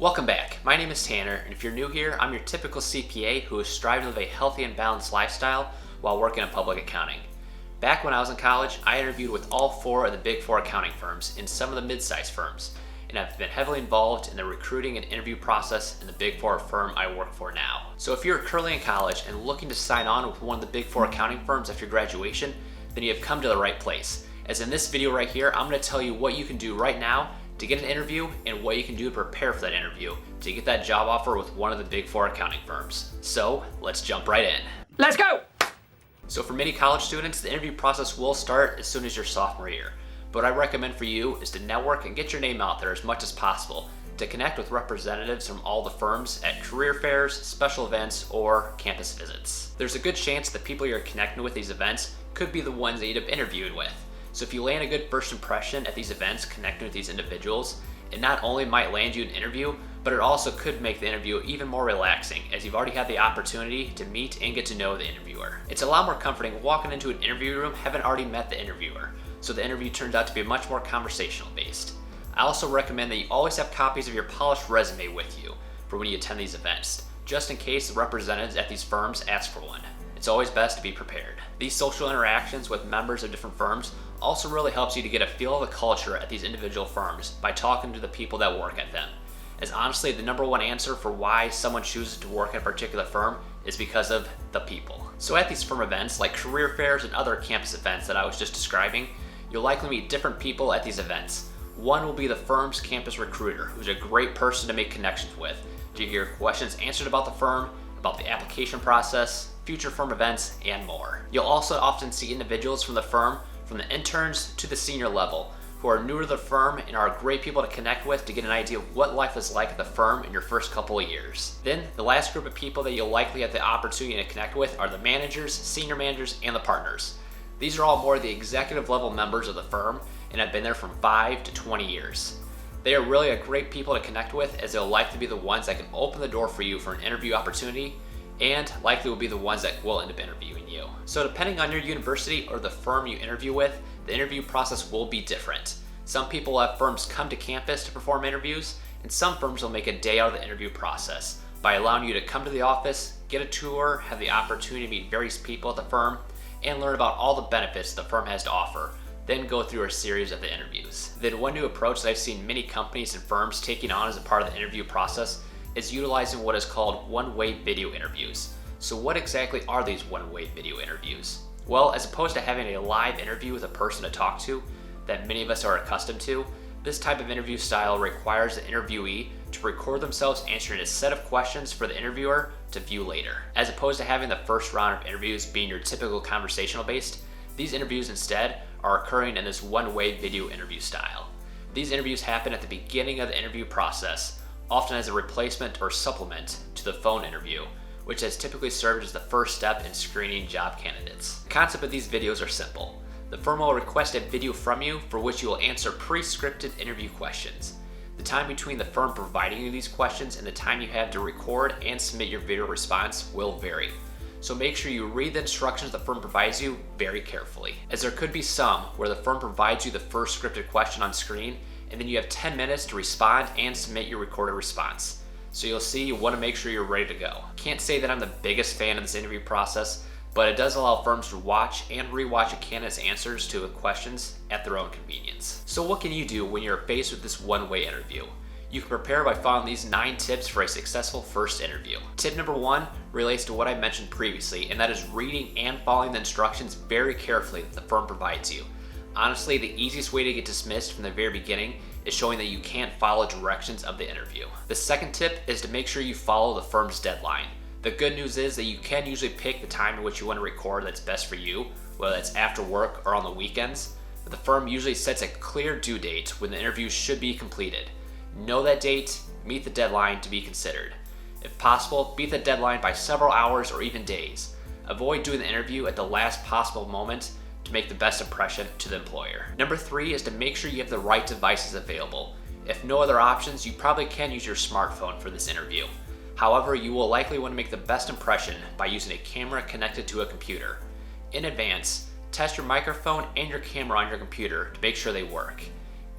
Welcome back. My name is Tanner, and if you're new here, I'm your typical CPA who is striving to live a healthy and balanced lifestyle while working in public accounting. Back when I was in college, I interviewed with all four of the big four accounting firms and some of the mid-sized firms, and I've been heavily involved in the recruiting and interview process in the big four firm I work for now. So if you're currently in college and looking to sign on with one of the big four accounting firms after graduation, then you have come to the right place. As in this video right here, I'm going to tell you what you can do right now to get an interview and what you can do to prepare for that interview to get that job offer with one of the big four accounting firms. So let's jump right in. Let's go! So for many college students, the interview process will start as soon as your sophomore year. But what I recommend for you is to network and get your name out there as much as possible to connect with representatives from all the firms at career fairs, special events, or campus visits. There's a good chance the people you're connecting with at these events could be the ones that you'd have interviewed with. So if you land a good first impression at these events connecting with these individuals, it not only might land you an interview, but it also could make the interview even more relaxing as you've already had the opportunity to meet and get to know the interviewer. It's a lot more comforting walking into an interview room having already met the interviewer, so the interview turns out to be much more conversational based. I also recommend that you always have copies of your polished resume with you for when you attend these events, just in case the representatives at these firms ask for one. It's always best to be prepared. These social interactions with members of different firms also really helps you to get a feel of the culture at these individual firms by talking to the people that work at them. As honestly, the number one answer for why someone chooses to work at a particular firm is because of the people. So at these firm events, like career fairs and other campus events that I was just describing, you'll likely meet different people at these events. One will be the firm's campus recruiter, who's a great person to make connections with, to hear questions answered about the firm, about the application process, future firm events, and more. You'll also often see individuals from the firm, from the interns to the senior level, who are new to the firm and are great people to connect with to get an idea of what life is like at the firm in your first couple of years. Then, the last group of people that you'll likely have the opportunity to connect with are the managers, senior managers, and the partners. These are all more the executive level members of the firm and have been there from 5 to 20 years. They are really a great people to connect with, as they'll likely be the ones that can open the door for you for an interview opportunity, and likely will be the ones that will end up interviewing you. So depending on your university or the firm you interview with, the interview process will be different. Some people have firms come to campus to perform interviews, and some firms will make a day out of the interview process by allowing you to come to the office, get a tour, have the opportunity to meet various people at the firm, and learn about all the benefits the firm has to offer, then go through a series of the interviews. Then one new approach that I've seen many companies and firms taking on as a part of the interview process is utilizing what is called one-way video interviews. So what exactly are these one-way video interviews? Well, as opposed to having a live interview with a person to talk to that many of us are accustomed to, this type of interview style requires the interviewee to record themselves answering a set of questions for the interviewer to view later. As opposed to having the first round of interviews being your typical conversational based, these interviews instead are occurring in this one-way video interview style. These interviews happen at the beginning of the interview process, often as a replacement or supplement to the phone interview, which has typically served as the first step in screening job candidates. The concept of these videos are simple. The firm will request a video from you for which you will answer pre-scripted interview questions. The time between the firm providing you these questions and the time you have to record and submit your video response will vary. So make sure you read the instructions the firm provides you very carefully, as there could be some where the firm provides you the first scripted question on screen and then you have 10 minutes to respond and submit your recorded response. So you'll see you want to make sure you're ready to go. Can't say that I'm the biggest fan of this interview process, but it does allow firms to watch and rewatch a candidate's answers to the questions at their own convenience. So what can you do when you're faced with this one-way interview? You can prepare by following these 9 tips for a successful first interview. Tip number 1 relates to what I mentioned previously, and that is reading and following the instructions very carefully that the firm provides you. Honestly, the easiest way to get dismissed from the very beginning is showing that you can't follow directions of the interview. The second tip is to make sure you follow the firm's deadline. The good news is that you can usually pick the time in which you want to record that's best for you, whether that's after work or on the weekends, but the firm usually sets a clear due date when the interview should be completed. Know that date, meet the deadline to be considered. If possible, beat the deadline by several hours or even days. Avoid doing the interview at the last possible moment to make the best impression to the employer. Number 3 is to make sure you have the right devices available. If no other options, you probably can use your smartphone for this interview. However, you will likely want to make the best impression by using a camera connected to a computer. In advance, test your microphone and your camera on your computer to make sure they work.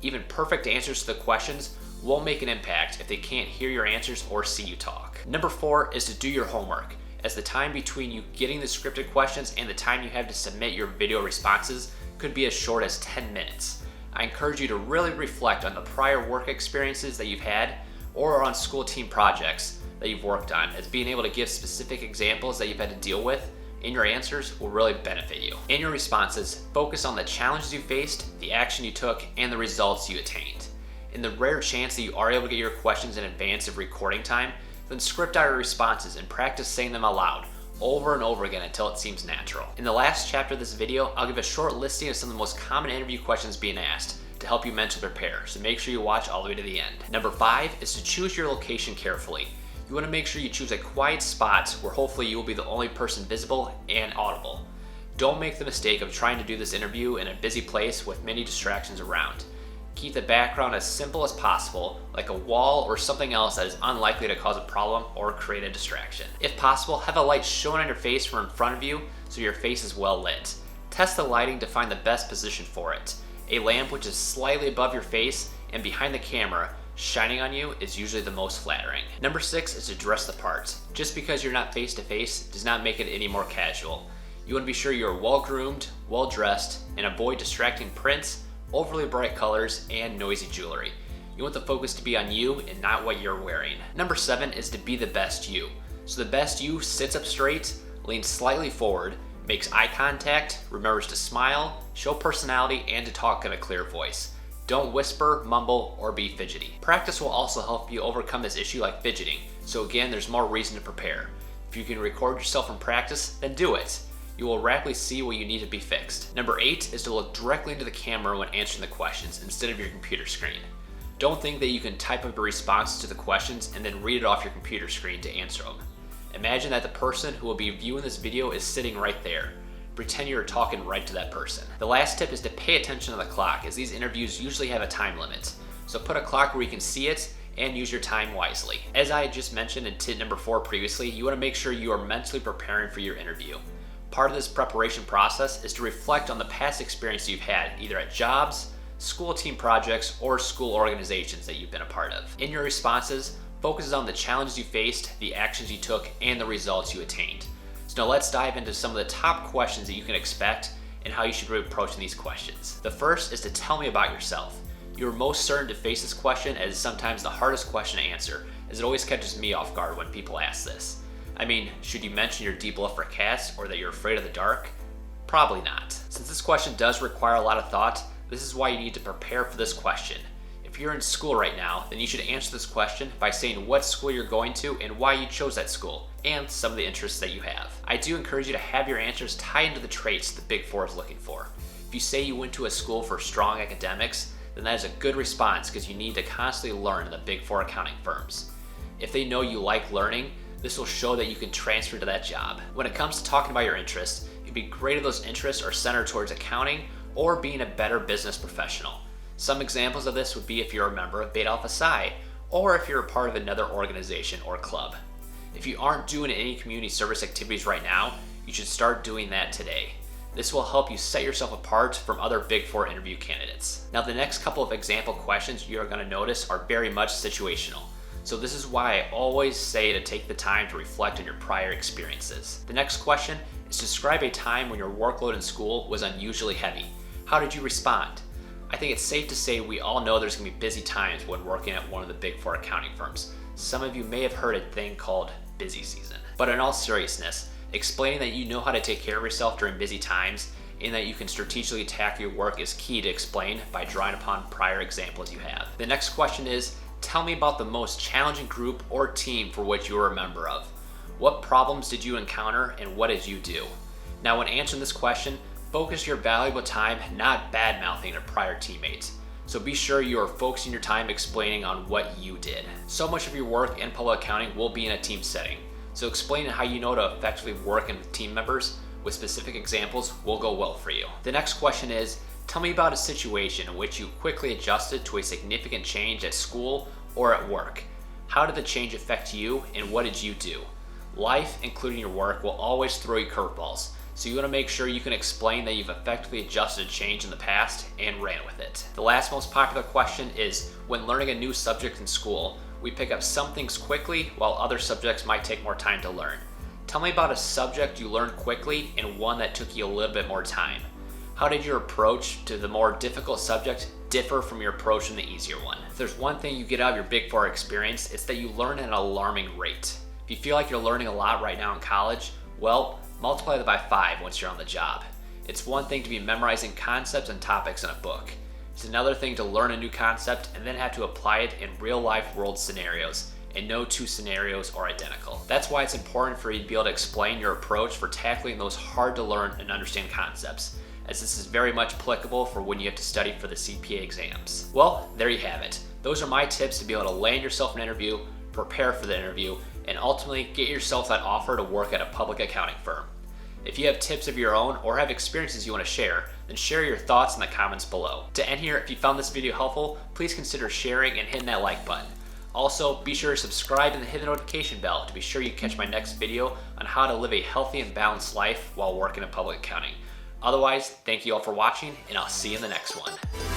Even perfect answers to the questions won't make an impact if they can't hear your answers or see you talk. Number 4 is to do your homework, as the time between you getting the scripted questions and the time you have to submit your video responses could be as short as 10 minutes. I encourage you to really reflect on the prior work experiences that you've had or on school team projects that you've worked on, as being able to give specific examples that you've had to deal with in your answers will really benefit you. In your responses, focus on the challenges you faced, the action you took, and the results you attained. In the rare chance that you are able to get your questions in advance of recording time, then script out your responses and practice saying them aloud over and over again until it seems natural. In the last chapter of this video, I'll give a short listing of some of the most common interview questions being asked to help you mentally prepare, so make sure you watch all the way to the end. Number 5 is to choose your location carefully. You want to make sure you choose a quiet spot where hopefully you will be the only person visible and audible. Don't make the mistake of trying to do this interview in a busy place with many distractions around. Keep the background as simple as possible, like a wall or something else that is unlikely to cause a problem or create a distraction. If possible, have a light shone on your face from in front of you so your face is well lit. Test the lighting to find the best position for it. A lamp which is slightly above your face and behind the camera shining on you is usually the most flattering. Number 6 is to dress the part. Just because you're not face to face does not make it any more casual. You want to be sure you're well groomed, well dressed, and avoid distracting prints, overly bright colors, and noisy jewelry. You want the focus to be on you and not what you're wearing. Number 7 is to be the best you. So the best you sits up straight, leans slightly forward, makes eye contact, remembers to smile, show personality, and to talk in a clear voice. Don't whisper, mumble, or be fidgety. Practice will also help you overcome this issue like fidgeting, so again, there's more reason to prepare. If you can record yourself in practice, then do it. You will rapidly see what you need to be fixed. Number 8 is to look directly into the camera when answering the questions instead of your computer screen. Don't think that you can type up your responses to the questions and then read it off your computer screen to answer them. Imagine that the person who will be viewing this video is sitting right there. Pretend you're talking right to that person. The last tip is to pay attention to the clock, as these interviews usually have a time limit. So put a clock where you can see it and use your time wisely. As I just mentioned in tip number 4 previously, you want to make sure you are mentally preparing for your interview. Part of this preparation process is to reflect on the past experience you've had, either at jobs, school team projects, or school organizations that you've been a part of. In your responses, focus on the challenges you faced, the actions you took, and the results you attained. So now let's dive into some of the top questions that you can expect and how you should be approaching these questions. The first is to tell me about yourself. You're most certain to face this question, as it's sometimes the hardest question to answer, as it always catches me off guard when people ask this. I mean, should you mention your deep love for cats or that you're afraid of the dark? Probably not. Since this question does require a lot of thought, this is why you need to prepare for this question. If you're in school right now, then you should answer this question by saying what school you're going to and why you chose that school, and some of the interests that you have. I do encourage you to have your answers tie into the traits the Big Four is looking for. If you say you went to a school for strong academics, then that is a good response, because you need to constantly learn in the Big Four accounting firms. If they know you like learning, this will show that you can transfer to that job. When it comes to talking about your interests, it'd be great if those interests are centered towards accounting or being a better business professional. Some examples of this would be if you're a member of Beta Alpha Psi, or if you're a part of another organization or club. If you aren't doing any community service activities right now, you should start doing that today. This will help you set yourself apart from other Big Four interview candidates. Now, the next couple of example questions you're going to notice are very much situational. So this is why I always say to take the time to reflect on your prior experiences. The next question is to describe a time when your workload in school was unusually heavy. How did you respond? I think it's safe to say we all know there's going to be busy times when working at one of the Big Four accounting firms. Some of you may have heard a thing called busy season. But in all seriousness, explaining that you know how to take care of yourself during busy times and that you can strategically tackle your work is key to explain by drawing upon prior examples you have. The next question is, tell me about the most challenging group or team for which you were a member of. What problems did you encounter and what did you do? Now, when answering this question, focus your valuable time not bad-mouthing your prior teammates. So be sure you are focusing your time explaining on what you did. So much of your work in public accounting will be in a team setting. So explaining how you know to effectively work with team members with specific examples will go well for you. The next question is, tell me about a situation in which you quickly adjusted to a significant change at school or at work. How did the change affect you and what did you do? Life, including your work, will always throw you curveballs. So you want to make sure you can explain that you've effectively adjusted a change in the past and ran with it. The last most popular question is, when learning a new subject in school, we pick up some things quickly while other subjects might take more time to learn. Tell me about a subject you learned quickly and one that took you a little bit more time. How did your approach to the more difficult subject differ from your approach in the easier one? If there's one thing you get out of your Big Four experience, it's that you learn at an alarming rate. If you feel like you're learning a lot right now in college, well, multiply that by 5 once you're on the job. It's one thing to be memorizing concepts and topics in a book. It's another thing to learn a new concept and then have to apply it in real life world scenarios, and no two scenarios are identical. That's why it's important for you to be able to explain your approach for tackling those hard to learn and understand concepts, as this is very much applicable for when you have to study for the CPA exams. Well, there you have it. Those are my tips to be able to land yourself an interview, prepare for the interview, and ultimately get yourself that offer to work at a public accounting firm. If you have tips of your own or have experiences you want to share, then share your thoughts in the comments below. To end here, if you found this video helpful, please consider sharing and hitting that like button. Also, be sure to subscribe and hit the notification bell to be sure you catch my next video on how to live a healthy and balanced life while working in public accounting. Otherwise, thank you all for watching, and I'll see you in the next one.